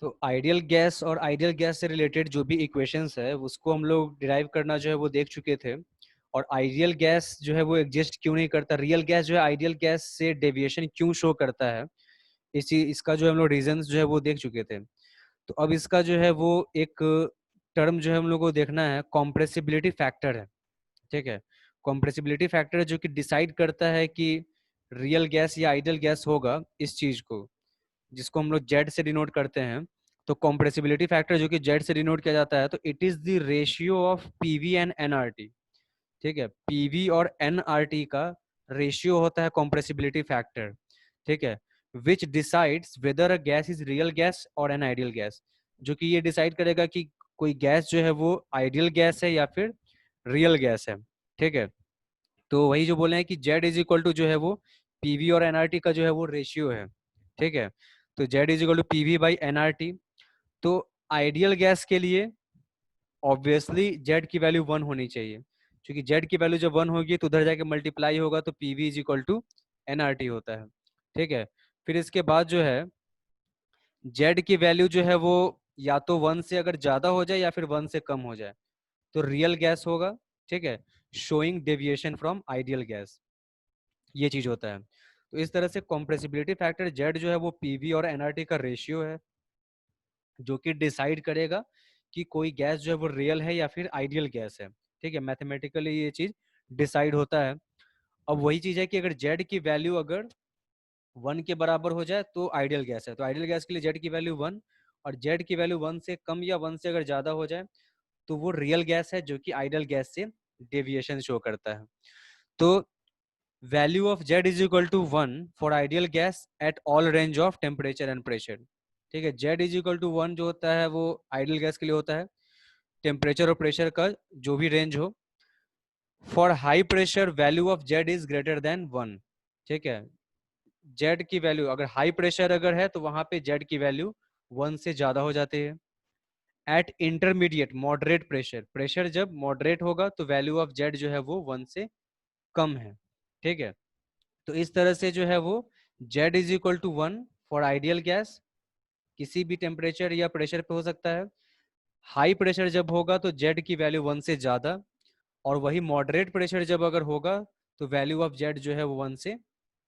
तो ideal gas और ideal gas से रिलेटेड जो भी इक्वेशंस है उसको हम लोग डिराइव करना जो है वो देख चुके थे। और आइडियल गैस जो है वो एग्जिस्ट क्यों नहीं करता, रियल गैस जो है आइडियल गैस से डेविएशन क्यों शो करता है, इसका जो हम लोग रीजंस जो है वो देख चुके थे। तो अब इसका जो है वो एक टर्म जो है हम लोग को देखना है, कॉम्प्रेसिबिलिटी फैक्टर है। ठीक है, कॉम्प्रेसिबिलिटी फैक्टर जो कि डिसाइड करता है कि रियल गैस या आइडियल गैस होगा, इस चीज को जिसको हम लोग जेड से डिनोट करते हैं। तो कॉम्प्रेसिबिलिटी फैक्टर जो कि जेड से डिनोट किया जाता है, तो it is the ratio of PV and NRT. ठीक है, पीवी और एनआरटी का रेशियो होता है कॉम्प्रेसिबिलिटी फैक्टर। ठीक है, विच decides whether a gas is real gas और एन आइडियल गैस, जो कि ये डिसाइड करेगा कि कोई गैस जो है वो आइडियल गैस है या फिर रियल गैस है। ठीक है, तो वही जो बोले हैं कि जेड इज इक्वल टू जो है वो पीवी और एनआरटी का जो है वो रेशियो है। ठीक है, तो Z is equal to PV by NRT. तो आइडियल गैस के लिए ऑब्वियसली जेड की वैल्यू 1 होनी चाहिए, क्योंकि जेड की वैल्यू जब 1 होगी तो उधर जाके मल्टीप्लाई होगा, तो PV is equal to NRT होता है। ठीक है, फिर इसके बाद जो है जेड की वैल्यू जो है वो या तो 1 से अगर ज्यादा हो जाए या फिर 1 से कम हो जाए तो रियल गैस होगा। ठीक है, showing deviation from ideal gas, ये चीज होता है। तो इस तरह से कॉम्प्रेसिबिलिटी फैक्टर जेड जो है वो पीवी और एनआरटी का रेशियो है, जो कि डिसाइड करेगा कि कोई गैस जो है वो रियल है या फिर आइडियल गैस है। ठीक है, मैथमेटिकली ये चीज डिसाइड होता है। अब वही चीज है कि अगर जेड की वैल्यू अगर 1 के बराबर हो जाए तो आइडियल गैस है, तो आइडियल गैस के लिए जेड की वैल्यू 1, और जेड की वैल्यू 1 से कम या 1 से अगर ज्यादा हो जाए तो वो रियल गैस है, जो कि आइडियल गैस से डेविएशन शो करता है। तो value of Z is equal to 1 for ideal gas at all range of temperature and pressure. ठीक है, जेड इज इक्वल टू 1 जो होता है वो आइडियल गैस के लिए होता है, टेम्परेचर और प्रेशर का जो भी रेंज हो। For high pressure value of Z is greater than 1। ठीक है, जेड की वैल्यू अगर हाई प्रेशर अगर है तो वहां पे जेड की वैल्यू 1 से ज्यादा हो जाती है। Eight intermediate moderate pressure, pressure जब मॉडरेट होगा तो वैल्यू ऑफ जेड जो है वो 1 से कम है। ठीक है, तो इस तरह से जो है वो Z is equal to 1 for ideal gas, किसी भी टेम्परेचर या प्रेशर पे हो सकता है। हाई प्रेशर जब होगा तो जेड की वैल्यू 1 से ज्यादा, और वही मॉडरेट प्रेशर जब अगर होगा तो वैल्यू ऑफ जेड जो है वो 1 से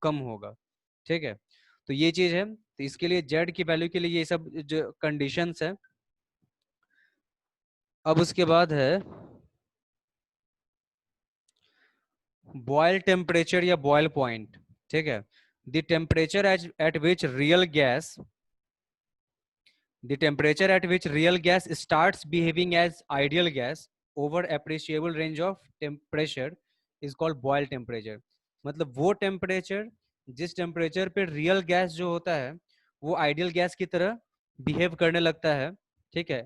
कम होगा। ठीक है, तो ये चीज है, तो इसके लिए जेड की वैल्यू के लिए ये सब जो कंडीशंस है। अब उसके बाद है बॉयल टेम्परेचर या बॉयल पॉइंट। ठीक है, the temperature at which real gas the temperature at which real gas starts behaving as ideal gas over appreciable range of temperature is called boil temperature। मतलब वो टेम्परेचर जिस temperature पे real gas जो होता है वो आइडियल गैस की तरह बिहेव करने लगता है। ठीक है,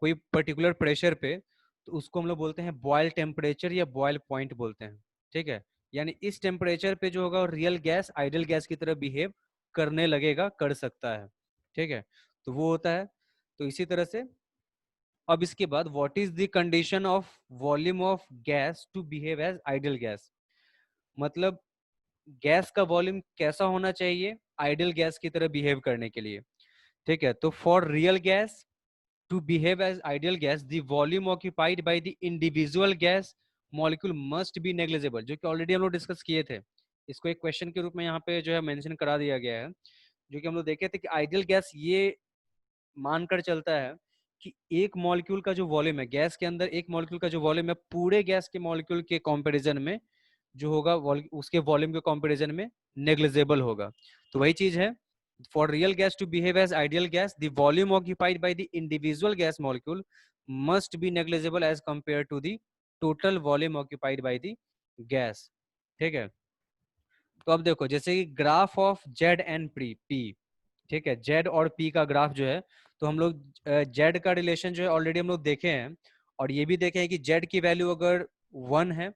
कोई पर्टिकुलर प्रेशर पे, तो उसको हम लोग बोलते हैं बॉयल टेम्परेचर या बॉयल पॉइंट बोलते हैं। ठीक है, यानी इस टेम्परेचर पे जो होगा रियल गैस आइडियल गैस की तरह बिहेव करने लगेगा, कर सकता है। ठीक है, तो वो होता है। तो इसी तरह से अब इसके बाद what is the condition of volume of gas to behave as ideal gas, मतलब गैस का वॉल्यूम कैसा होना चाहिए आइडियल गैस की तरह बिहेव करने के लिए। ठीक है, तो for real gas to behave as ideal gas the volume occupied by the individual gas molecule must be negligible, जो कि ऑलरेडी हम लोग डिस्कस किए थे। इसको एक क्वेश्चन के रूप में यहाँ पे जो है मेंशन करा दिया गया है, जो कि हम लोग देखे थे कि आइडियल गैस ये मानकर चलता है कि एक मॉलिक्यूल का जो वॉल्यूम है गैस के अंदर, एक मॉलिक्यूल का जो वॉल्यूम है पूरे गैस के मॉलिक्यूल के कंपैरिजन में जो होगा उसके वॉल्यूम के कंपैरिजन में नेग्लिजिबल होगा। तो वही चीज है, for real gas to behave as ideal gas the volume occupied by the individual gas molecule must be negligible as compare to the total volume occupied by the gas. ठीक है, तो अब देखो जैसे कि graph of Z and P. ठीक है, Z और पी का ग्राफ जो है, तो हम लोग जेड का रिलेशन जो है ऑलरेडी हम लोग देखे हैं, और ये भी देखे हैं कि जेड की वैल्यू अगर 1 है,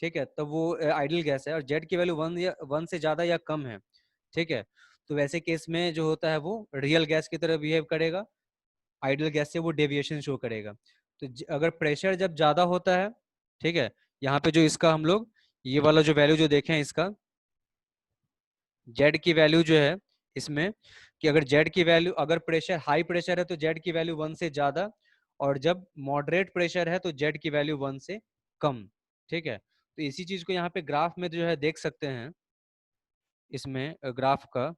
ठीक है, तब वो आइडियल गैस है, और जेड की वैल्यू 1 या 1 से ज्यादा या कम है। ठीक है, तो वैसे केस में जो होता है वो रियल गैस की तरह बिहेव करेगा, आइडियल गैस से वो डेविएशन शो करेगा। तो अगर प्रेशर जब ज्यादा होता है, ठीक है, यहाँ पे जो इसका हम लोग ये वाला जो वैल्यू जो देखे हैं इसका जेड की वैल्यू जो है इसमें कि अगर जेड की वैल्यू, अगर प्रेशर हाई प्रेशर है तो जेड की वैल्यू 1 से ज्यादा, और जब मॉडरेट प्रेशर है तो जेड की वैल्यू 1 से कम। ठीक है, तो इसी चीज को यहाँ पे ग्राफ में जो है देख सकते हैं, इसमें ग्राफ का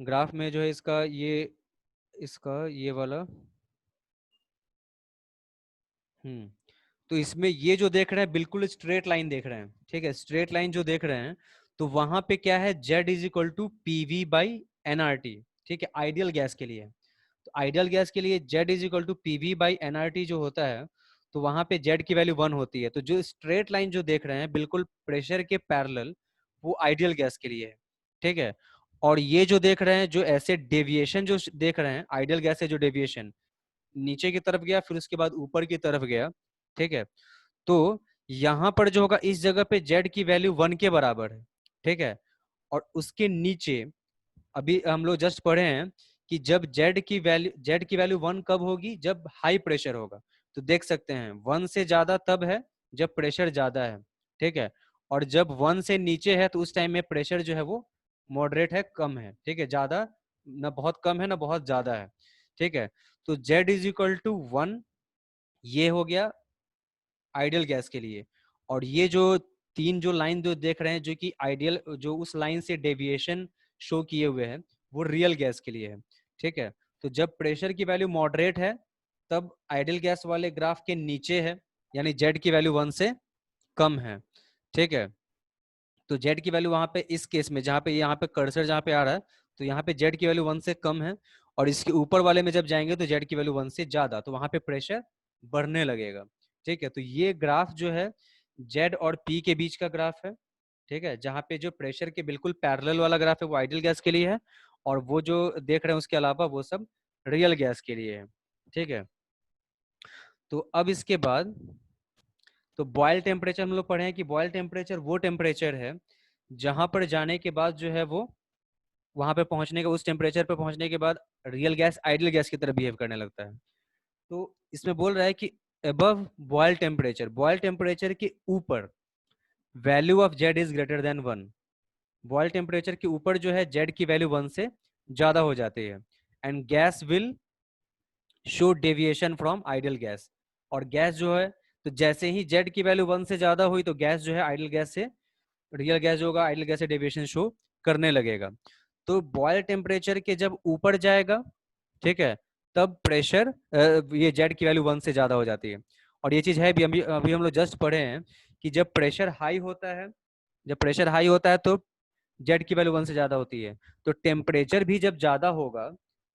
ग्राफ में जो है इसका ये वाला, तो इसमें ये जो देख रहे हैं बिल्कुल स्ट्रेट लाइन देख रहे हैं। ठीक है, स्ट्रेट लाइन जो देख रहे हैं, तो वहां पे क्या है, Z is equal to PV by NRT. ठीक है, आइडियल गैस के लिए, तो आइडियल गैस के लिए Z is equal to PV by NRT जो होता है, तो वहां पे जेड की वैल्यू 1 होती है। तो जो स्ट्रेट लाइन जो देख रहे हैं बिल्कुल प्रेशर के पैरेलल, वो आइडियल गैस के लिए है। ठीक है, और ये जो देख रहे हैं, जो ऐसे डेविएशन जो देख रहे हैं, आइडियल गैस से जो डेविएशन नीचे की तरफ गया फिर उसके बाद ऊपर की तरफ गया। ठीक है, तो यहां पर जो होगा इस जगह पे जेड की वैल्यू 1 के बराबर है। ठीक है, और उसके नीचे अभी हम लोग जस्ट पढ़े हैं कि जब जेड की वैल्यू 1 कब होगी, जब हाई प्रेशर होगा। तो देख सकते हैं 1 से ज्यादा तब है जब प्रेशर ज्यादा है। ठीक है, और जब 1 से नीचे है तो उस टाइम में प्रेशर जो है वो मॉडरेट है, कम है। ठीक है, ज्यादा ना बहुत कम है ना बहुत ज्यादा है। ठीक है, तो जेड इज इक्वल टू 1, ये हो गया आइडियल गैस के लिए। और ये जो तीन जो लाइन जो देख रहे हैं, जो कि आइडियल, जो उस लाइन से डेविएशन शो किए हुए हैं, वो रियल गैस के लिए है। ठीक है, तो जब प्रेशर की वैल्यू मॉडरेट है तब आइडियल गैस वाले ग्राफ के नीचे है, यानी जेड की वैल्यू 1 से कम है। ठीक है, तो जेड की वैल्यू वहां पे इस केस में जहां पे यहाँ पे कर्सर जहां पे आ रहा है, तो यहाँ पे जेड की वैल्यू 1 से कम है, और इसके ऊपर वाले में जब जाएंगे तो जेड की वैल्यू 1 से ज्यादा, तो वहां पे प्रेशर बढ़ने लगेगा। ठीक है, तो ये ग्राफ जो है जेड और पी के बीच का ग्राफ है। ठीक है, जहाँ पे जो प्रेशर के बिल्कुल पैरेलल वाला ग्राफ है वो आइडियल गैस के लिए है, और वो जो देख रहे हैं उसके अलावा वो सब रियल गैस के लिए है। ठीक है, तो अब इसके बाद तो बॉयल टेम्परेचर हम लोग पढ़े हैं कि बॉयल टेम्परेचर वो टेम्परेचर है जहां पर जाने के बाद जो है वो, वहां पे पहुंचने का, उस टेम्परेचर पे पहुंचने के बाद रियल गैस आइडियल गैस की तरह बिहेव करने लगता है। तो इसमें बोल रहा है कि अबव बॉयल टेम्परेचर के ऊपर value of Z is greater than 1। Boyle temperature के ऊपर जो है जेड की वैल्यू 1 से ज्यादा हो जाती है, and gas will show deviation from ideal gas. और गैस जो है, तो जैसे ही जेड की वैल्यू 1 से ज्यादा हुई तो गैस जो है आइडियल गैस से, रियल गैस जो होगा आइडियल गैस से डेविएशन शो करने लगेगा। तो बॉयल टेम्परेचर के जब ऊपर जाएगा, ठीक है, तब प्रेशर, ये जेड की वैल्यू 1 से ज्यादा हो जाती है। और ये चीज है भी, अभी हम लोग जस्ट पढ़े हैं कि जब प्रेशर हाई होता है, जब प्रेशर हाई होता है तो जेड की वैल्यू 1 से ज्यादा होती है। तो टेम्परेचर भी जब ज्यादा होगा,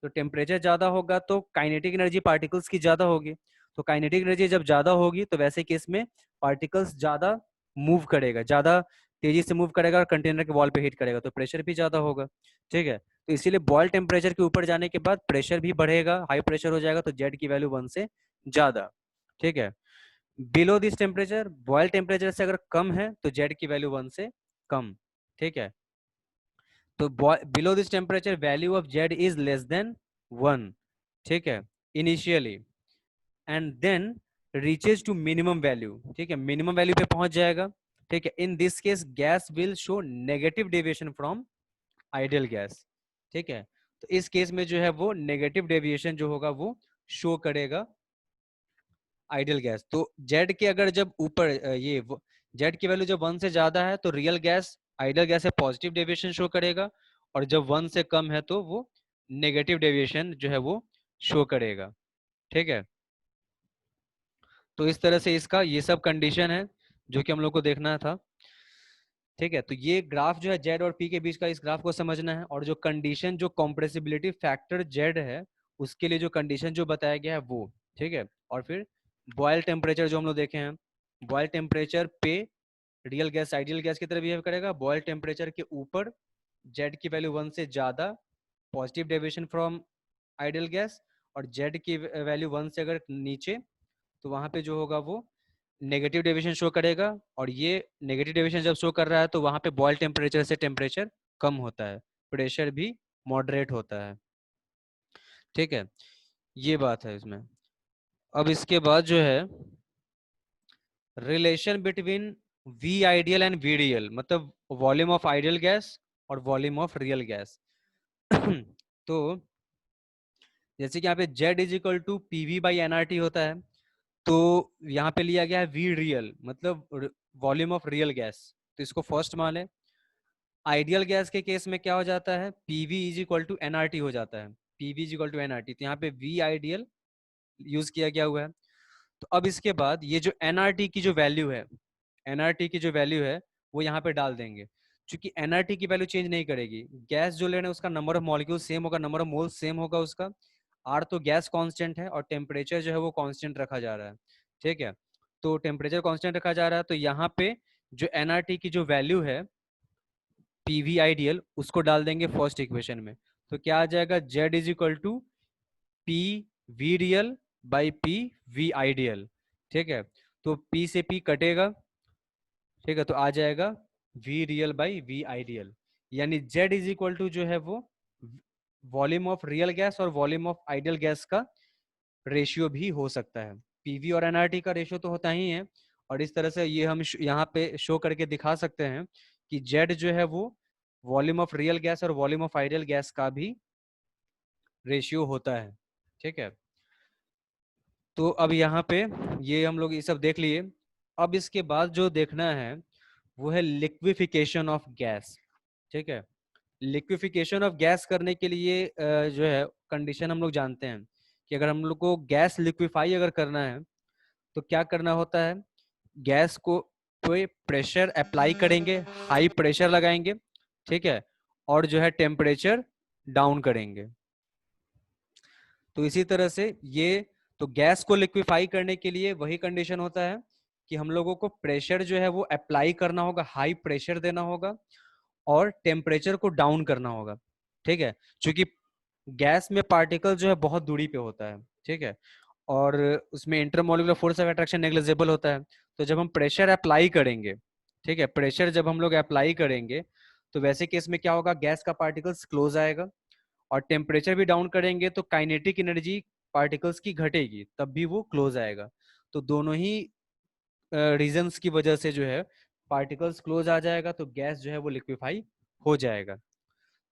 तो टेम्परेचर ज्यादा होगा तो काइनेटिक एनर्जी पार्टिकल्स की ज्यादा होगी। तो काइनेटिक एनर्जी जब ज्यादा होगी तो वैसे केस में पार्टिकल्स ज्यादा मूव करेगा, ज्यादा तेजी से मूव करेगा और कंटेनर के वॉल पे हिट करेगा, तो प्रेशर भी ज्यादा होगा। ठीक है, तो इसीलिए बॉयल टेम्परेचर के ऊपर जाने के बाद प्रेशर भी बढ़ेगा, हाई प्रेशर हो जाएगा, तो जेड की वैल्यू 1 से ज्यादा। ठीक है, below this temperature, Boyle temperature से अगर कम है तो जेड की वैल्यू 1 से कम। ठीक है, तो below this temperature value of Z is less than 1। ठीक है, initially, and then reaches to minimum value. ठीक है, मिनिमम वैल्यू पे पहुंच जाएगा। ठीक है, in this case gas will show negative deviation from ideal gas. ठीक है, तो इस केस में जो है वो नेगेटिव डेविएशन जो होगा वो शो करेगा आइडियल गैस। तो जेड के अगर जब ऊपर ये जेड की वैल्यू जब 1 से ज्यादा है तो रियल गैस आइडियल गैस से पॉजिटिव डेविएशन शो करेगा, और जब 1 से कम है तो वो नेगेटिव डेविएशन जो है वो शो करेगा। ठीक है, तो इस तरह से इसका ये सब कंडीशन है जो कि हम लोग को देखना था। ठीक है, तो ये ग्राफ जो है जेड और पी के बीच का, इस ग्राफ को समझना है, और जो कंडीशन, जो कॉम्प्रेसिबिलिटी फैक्टर जेड है उसके लिए जो कंडीशन जो बताया गया है वो। ठीक है, और फिर बॉयल टेम्परेचर जो हम लोग देखे हैं, बॉयल टेम्परेचर पे रियल गैस आइडियल गैस की तरह बिहेव करेगा, बॉयल टेम्परेचर के ऊपर जेड की वैल्यू 1 से ज्यादा, positive deviation from ideal gas, और जेड की वैल्यू 1 से अगर नीचे तो वहां पे जो होगा वो नेगेटिव डेविएशन शो करेगा। और ये नेगेटिव डेविएशन जब शो कर रहा है तो वहां पे बॉयल टेम्परेचर से टेम्परेचर कम होता है, प्रेशर भी मॉडरेट होता है। ठीक है, ये बात है इसमें। अब इसके बाद जो है relation between V ideal and VDL, मतलब वॉल्यूम ऑफ आइडियल गैस और वॉल्यूम ऑफ रियल गैस। तो जैसे कि यहाँ पे Z is equal to PV by NRT होता है, तो यहाँ पे लिया गया है वी रियल, मतलब वॉल्यूम ऑफ रियल गैस, तो इसको फर्स्ट मान लें। आइडियल गैस के केस में क्या हो जाता है, PV is equal to NRT हो जाता है, PV is equal to NRT, तो यहाँ पे वी आइडियल यूज किया गया हुआ है। तो अब इसके बाद ये जो एनआरटी की जो वैल्यू है, एनआरटी की जो वैल्यू है वो यहाँ पे डाल देंगे, क्योंकि एनआरटी की वैल्यू चेंज नहीं करेगी, गैस जो लेना है उसका नंबर ऑफ मॉलिक्यूल सेम होगा, नंबर ऑफ मोल सेम होगा उसका, आर तो गैस कांस्टेंट है और टेम्परेचर जो है वो कांस्टेंट रखा जा रहा है, ठीक है। तो टेम्परेचर कांस्टेंट रखा जा रहा है, तो यहाँ पे जो एनआरटी की जो वैल्यू है पीवी आइडियल उसको डाल देंगे फर्स्ट इक्वेशन में, तो क्या आ जाएगा, Z is equal to P V real by P V ideal, ठीक है। तो पी से पी कटेगा, ठीक है, तो आ जाएगा V real by V ideal, यानी जेड इज इक्वल टू जो है वो वॉल्यूम ऑफ रियल गैस और वॉल्यूम ऑफ आइडियल गैस का रेशियो भी हो सकता है। पीवी और एनआरटी का रेशियो तो होता ही है, और इस तरह से ये हम यहाँ पे शो करके दिखा सकते हैं कि जेड जो है वो वॉल्यूम ऑफ रियल गैस और वॉल्यूम ऑफ आइडियल गैस का भी रेशियो होता है, ठीक है। तो अब यहाँ पे ये हम लोग ये सब देख लिए। अब इसके बाद जो देखना है वो है लिक्विफिकेशन ऑफ गैस, ठीक है। लिक्विफिकेशन ऑफ गैस करने के लिए जो है कंडीशन हम लोग जानते हैं कि अगर हम लोग को गैस लिक्विफाई अगर करना है तो क्या करना होता है, गैस को कोई प्रेशर अप्लाई करेंगे, हाई प्रेशर लगाएंगे, ठीक है, और जो है टेम्परेचर डाउन करेंगे। तो इसी तरह से ये, तो गैस को लिक्विफाई करने के लिए वही कंडीशन होता है कि हम लोगों को प्रेशर जो है वो अप्लाई करना होगा, हाई प्रेशर देना होगा और टेम्परेचर को डाउन करना होगा, ठीक है, क्योंकि गैस में पार्टिकल जो है बहुत दूरी पे होता है, ठीक है, और उसमें intermolecular force of attraction negligible होता है। तो जब हम प्रेशर अप्लाई करेंगे, ठीक है, प्रेशर जब हम लोग अप्लाई करेंगे तो वैसे केस में क्या होगा, गैस का पार्टिकल्स क्लोज आएगा, और टेम्परेचर भी डाउन करेंगे तो काइनेटिक एनर्जी पार्टिकल्स की घटेगी, तब भी वो क्लोज आएगा। तो दोनों ही रीजंस की वजह से जो है पार्टिकल्स क्लोज आ जाएगा, तो गैस जो है वो लिक्विफाई हो जाएगा।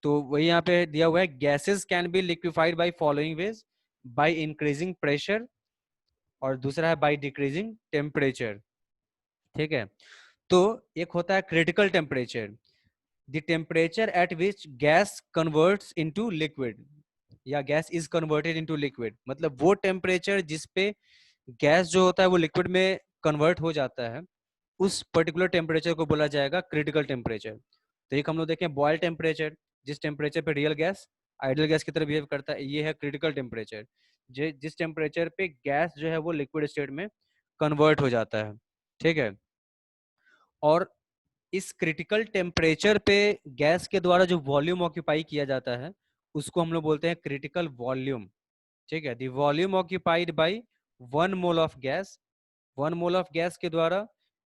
तो वही यहाँ पे दिया हुआ है, gases can be liquefied by following veg, by increasing pressure, और दूसरा है बाय डिक्रीजिंग टेम्परेचर, ठीक है। तो एक होता है critical temperature, the temperature at which gas converts into liquid, या gas is converted into liquid, मतलब वो टेम्परेचर जिसपे गैस जो होता है वो लिक्विड में कन्वर्ट हो जाता है, उस पर्टिकुलर टेम्परेचर को बोला जाएगा क्रिटिकल टेम्परेचर। तो एक हम लोग देखें बॉयल टेम्परेचर, जिस टेम्परेचर पे रियल गैस आइडियल गैस की तरह बिहेव करता है, ये है क्रिटिकल टेम्परेचर, जिस टेम्परेचर पे गैस जो है वो लिक्विड स्टेट में कन्वर्ट हो जाता है, ठीक है। और इस क्रिटिकल टेम्परेचर पे गैस के द्वारा जो वॉल्यूम ऑक्यूपाई किया जाता है उसको हम लोग बोलते हैं क्रिटिकल वॉल्यूम, ठीक है। The volume occupied bye 1 mole of gas, 1 mole of gas के द्वारा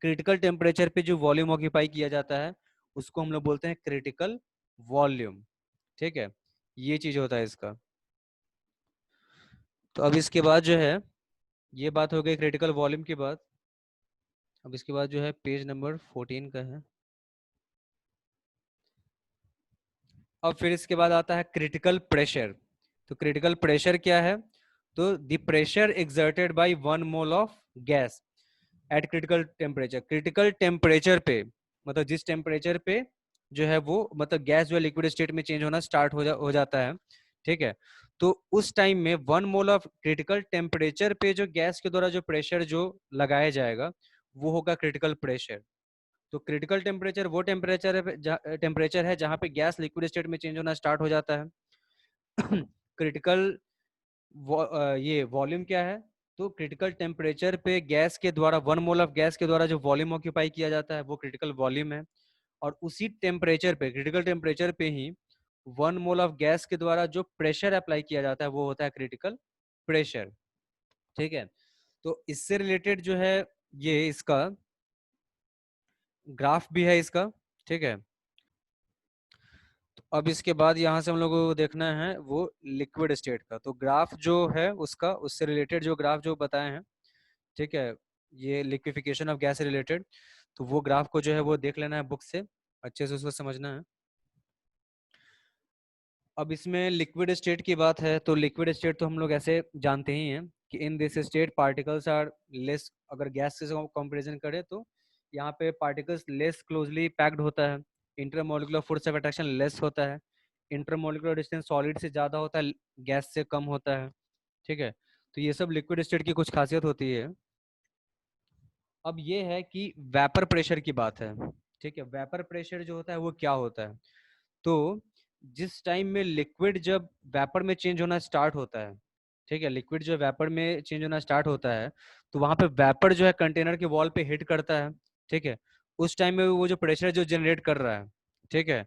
क्रिटिकल टेम्परेचर पे जो वॉल्यूम ऑक्यूपाई किया जाता है उसको हम लोग बोलते हैं क्रिटिकल वॉल्यूम, ठीक है। ये चीज होता है इसका। तो अब इसके बाद जो है, ये बात हो गई क्रिटिकल वॉल्यूम की बात। अब इसके बाद जो है पेज नंबर 14 का है। अब फिर इसके बाद आता है क्रिटिकल प्रेशर। तो क्रिटिकल प्रेशर क्या है, तो the pressure exerted by 1 mole of gas at critical temperature, critical temperature पे, मतलब जिस टेम्परेचर पे जो है वो, मतलब गैस जो है लिक्विड स्टेट में चेंज होना स्टार्ट हो जाता है, ठीक है। तो उस टाइम में 1 मोल ऑफ क्रिटिकल टेम्परेचर पे जो गैस के द्वारा जो प्रेशर जो लगाया जाएगा वो होगा क्रिटिकल प्रेशर। तो क्रिटिकल टेम्परेचर वो टेम्परेचर है जहां पे गैस लिक्विड स्टेट में चेंज होना स्टार्ट हो जाता है। क्रिटिकल ये वॉल्यूम क्या है, तो क्रिटिकल टेम्परेचर पे गैस के द्वारा 1 मोल ऑफ गैस के द्वारा जो वॉल्यूम ऑक्यूपाई किया जाता है वो क्रिटिकल वॉल्यूम है। और उसी टेम्परेचर पे, क्रिटिकल टेम्परेचर पे ही 1 मोल ऑफ गैस के द्वारा जो प्रेशर अप्लाई किया जाता है वो होता है क्रिटिकल प्रेशर, ठीक है। तो इससे रिलेटेड जो है ये इसका ग्राफ भी है इसका, ठीक है। तो अब इसके बाद यहाँ से हम लोग को देखना है वो लिक्विड स्टेट का, तो ग्राफ जो है उसका, उससे रिलेटेड जो ग्राफ जो बताए हैं, ठीक है, ये लिक्विफिकेशन ऑफ गैस से रिलेटेड, तो वो ग्राफ को जो है वो देख लेना है बुक से, अच्छे से उसको समझना है। अब इसमें लिक्विड स्टेट की बात है, तो लिक्विड स्टेट तो हम लोग ऐसे जानते ही हैं कि in this state particles are less, अगर गैस से कंपेरिजन करें तो यहाँ पे पार्टिकल्स लेस क्लोजली पैक्ड होता है, intermolecular force of attraction less होता है, इंटरमोलिकुलर डिस्टेंस सॉलिड से ज़्यादा होता है, गैस से कम होता है। ठीक है, तो ये सब लिक्विड स्टेट की कुछ खासियत होती है। अब ये है कि वेपर प्रेशर की बात है। ठीक है, वेपर प्रेशर जो होता है वो क्या होता है, तो जिस टाइम में लिक्विड जब वेपर में चेंज होना स्टार्ट होता है, ठीक है, लिक्विड जो वेपर में चेंज होना स्टार्ट होता है, तो वहां पे वेपर जो है कंटेनर के वॉल पे हिट करता है। ठीक है, उस टाइम में वो जो प्रेशर जो जनरेट कर रहा है, ठीक है,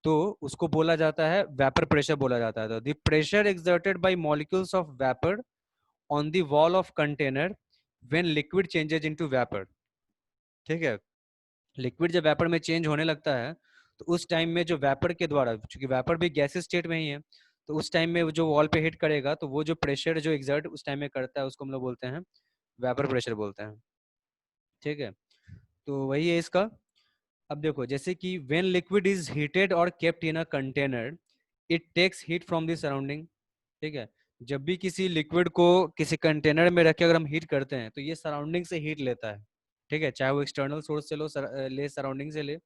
तो उसको बोला जाता है वेपर प्रेशर बोला जाता है। तो the pressure exerted by molecules of vapour on the wall of container when liquid changes into vapour. ठीक है, लिक्विड जब वेपर में चेंज होने लगता है, तो उस टाइम में जो वेपर के द्वारा, क्योंकि वेपर भी गैसेस स्टेट में ही है, तो उस टाइम में वो जो वॉल पे हिट करेगा, तो वो जो प्रेशर जो एग्जर्ट उस टाइम में करता है, उसको हम लोग बोलते हैं वेपर प्रेशर बोलते हैं। ठीक है, तो वही है इसका। अब देखो, जैसे कि व्हेन लिक्विड इज हीटेड और kept in a container, it takes heat from the surrounding. ठीक है, जब भी किसी लिक्विड को किसी कंटेनर में रख के अगर हम हीट करते हैं, तो ये सराउंडिंग से हीट लेता है। ठीक है, चाहे वो एक्सटर्नल सोर्स से ले, सराउंडिंग से ले,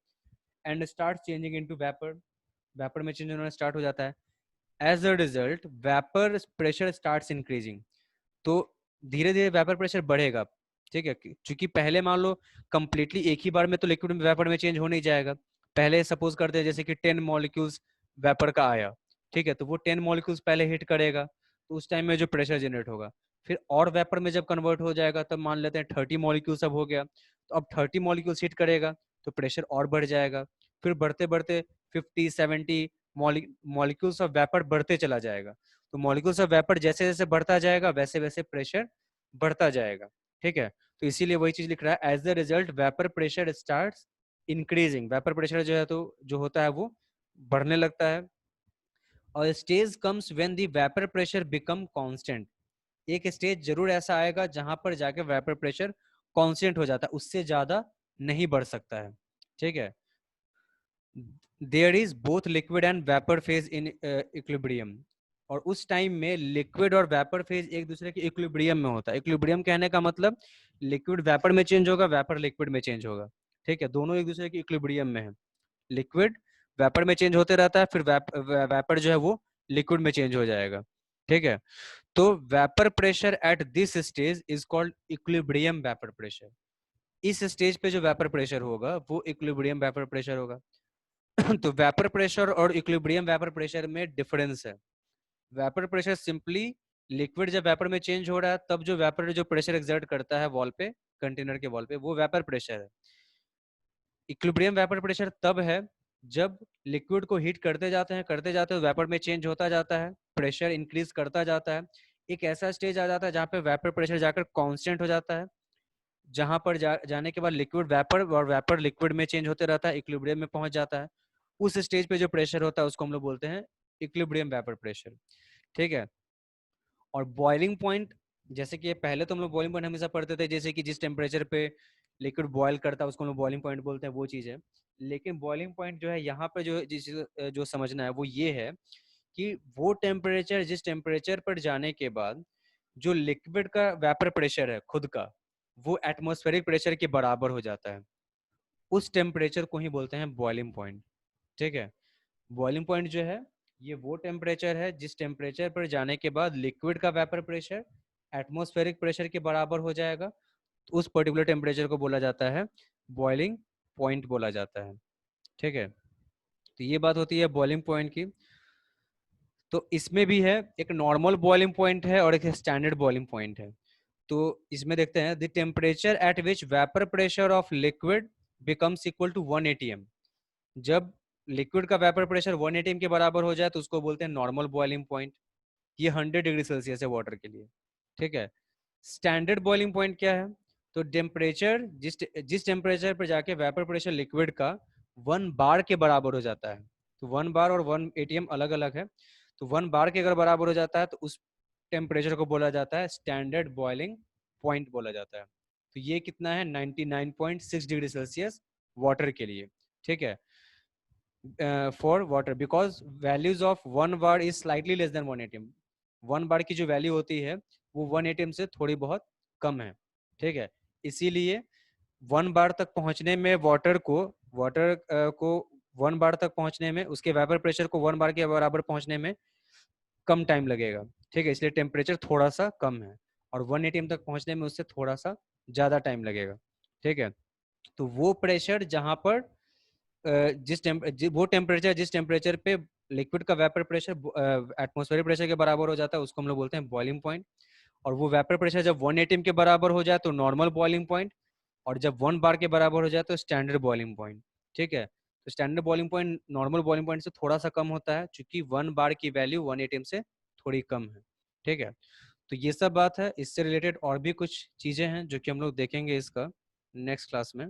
and start changing into vapour. Vapour में चेंज होना स्टार्ट हो जाता है। As a result vapour pressure starts increasing. तो धीरे धीरे वेपर प्रेशर बढ़ेगा। ठीक है, क्योंकि पहले मान लो कंप्लीटली एक ही बार में तो लिक्विड में वेपर में चेंज हो नहीं जाएगा। पहले सपोज करते हैं जैसे कि 10 मॉलिक्यूल्स वेपर का आया, ठीक है, तो वो 10 मॉलिक्यूल्स पहले हिट करेगा, तो उस टाइम में जो प्रेशर जनरेट होगा, फिर और वेपर में जब कन्वर्ट हो जाएगा, तब मान लेते हैं 30 मॉलिक्यूल्स अब हो गया, तो अब 30 मॉलिक्यूल्स हिट करेगा, तो प्रेशर और बढ़ जाएगा। फिर बढ़ते बढ़ते 50-70 मॉलिक्यूल्स ऑफ वेपर बढ़ते चला जाएगा। तो मॉलिक्यूल्स ऑफ वेपर जैसे जैसे बढ़ता जाएगा, वैसे वैसे प्रेशर बढ़ता जाएगा। ठीक है, तो इसीलिए वही चीज लिख रहा है, as the result vapour pressure starts increasing. Vapour pressure जो है तो जो होता है वो बढ़ने लगता है। और stage comes when the vapour pressure become constant. एक स्टेज जरूर ऐसा आएगा जहां पर जाके वेपर प्रेशर कांस्टेंट हो जाता है, उससे ज्यादा नहीं बढ़ सकता है। ठीक है, there is both liquid and vapour phase in equilibrium. और उस टाइम में लिक्विड और वेपर फेज एक दूसरे के इक्विलिब्रियम में होता है। इक्विलिब्रियम कहने का मतलब लिक्विड वेपर में चेंज होगा, वेपर लिक्विड में चेंज होगा। ठीक है, दोनों एक दूसरे के इक्विलिब्रियम में है। लिक्विड वेपर में चेंज होते रहता है, फिर वेपर जो है वो लिक्विड में चेंज हो जाएगा। ठीक है, तो vapour pressure at this stage is called equilibrium vapour pressure. इस स्टेज पे जो वेपर प्रेशर होगा वो इक्विलिब्रियम वेपर प्रेशर होगा। तो वेपर प्रेशर और इक्विलिब्रियम वेपर प्रेशर में डिफरेंस है। वेपर प्रेशर सिंपली लिक्विड जब वेपर में चेंज हो रहा है, तब जो वेपर जो प्रेशर एक्सर्ट करता है वॉल पे, कंटेनर के वॉल पे, वो वेपर प्रेशर है। इक्विलिब्रियम वेपर प्रेशर तब है जब लिक्विड को हीट करते जाते हैं, वेपर में चेंज होता जाता है, प्रेशर इंक्रीज करता जाता है। एक ऐसा स्टेज आ जाता है जहाँ पे वेपर प्रेशर जाकर कांस्टेंट हो जाता है, जहां पर जाने के बाद लिक्विड वेपर और वेपर लिक्विड में चेंज होते रहता है, इक्विलिब्रियम में पहुंच जाता है। उस स्टेज पे जो प्रेशर होता है उसको हम लोग बोलते हैं इक्विलिब्रियम वेपर प्रेशर। ठीक है, और बॉइलिंग पॉइंट, जैसे कि पहले तो हम लोग बॉइलिंग पॉइंट हमेशा पढ़ते थे, जैसे कि जिस टेम्परेचर पे लिक्विड बॉयल करता है उसको हम लोग बॉइलिंग पॉइंट बोलते हैं, वो चीज़ है। लेकिन बॉइलिंग पॉइंट जो है यहाँ पे जो जो समझना है वो ये है कि वो टेम्परेचर, जिस टेम्परेचर पर जाने के बाद जो लिक्विड का वेपर प्रेशर है खुद का, वो एटमॉस्फेरिक प्रेशर के बराबर हो जाता है, उस टेम्परेचर को ही बोलते हैं बॉइलिंग पॉइंट। ठीक है, बॉइलिंग पॉइंट जो है ये वो टेम्परेचर है जिस टेम्परेचर पर जाने के बाद लिक्विड का वेपर प्रेशर एटमॉस्फेरिक प्रेशर के बराबर हो जाएगा, तो उस पर्टिकुलर टेम्परेचर को बोला जाता है बॉइलिंग पॉइंट बोला जाता है। ठीक है, तो ये बात होती है बॉइलिंग पॉइंट की। तो इसमें भी है, एक नॉर्मल बॉइलिंग पॉइंट है और एक स्टैंडर्ड बॉइलिंग पॉइंट है। तो इसमें देखते हैं, the temperature at which vapour pressure of liquid becomes equal to 1 atm। जब लिक्विड का वेपर प्रेशर 1 atm के बराबर हो जाए तो उसको बोलते हैं नॉर्मल बॉइलिंग पॉइंट। ये 100 डिग्री सेल्सियस है वाटर के लिए। ठीक है, स्टैंडर्ड बॉइलिंग पॉइंट क्या है, तो टेम्परेचर जिस जिस टेम्परेचर पर जाके वेपर प्रेशर लिक्विड का 1 बार के बराबर हो जाता है। तो 1 बार और 1 atm अलग अलग है। तो 1 बार के अगर बराबर हो जाता है तो उस टेम्परेचर को बोला जाता है स्टैंडर्ड बॉइलिंग पॉइंट बोला जाता है। तो ये कितना है, 99.6 डिग्री सेल्सियस वाटर के लिए। ठीक है, for water because values of 1 bar is slightly less than 1 ATM. 1 बार की जो वैल्यू होती है वो 1 एटीएम से थोड़ी बहुत कम है, ठीक है। इसीलिए 1 बार तक पहुंचने में वाटर को 1 बार तक पहुंचने में, उसके वेपर प्रेशर को 1 बार के बराबर पहुंचने में कम टाइम लगेगा, ठीक है। इसलिए टेम्परेचर थोड़ा सा कम है, और 1 एटीएम तक पहुंचने में उससे थोड़ा सा ज्यादा टाइम लगेगा, ठीक है। तो वो प्रेशर जहां पर वो टेम्परेचर जिस टेम्परेचर पे लिक्विड का वेपर प्रेशर एटमॉस्फेरिक प्रेशर के बराबर हो जाता है उसको हम लोग बोलते हैं बॉइलिंग पॉइंट। और वो वेपर प्रेशर जब 1 एटीएम के बराबर हो जाए तो नॉर्मल बॉइलिंग पॉइंट, और जब 1 बार के बराबर हो जाए तो स्टैंडर्ड बॉइलिंग पॉइंट, ठीक है। तो standard boiling point normal boiling point से थोड़ा सा कम होता है, क्योंकि 1 बार की वैल्यू 1 एटीएम से थोड़ी कम है, ठीक है। तो ये सब बात है। इससे रिलेटेड और भी कुछ चीजें हैं जो कि हम लोग देखेंगे इसका नेक्स्ट क्लास में।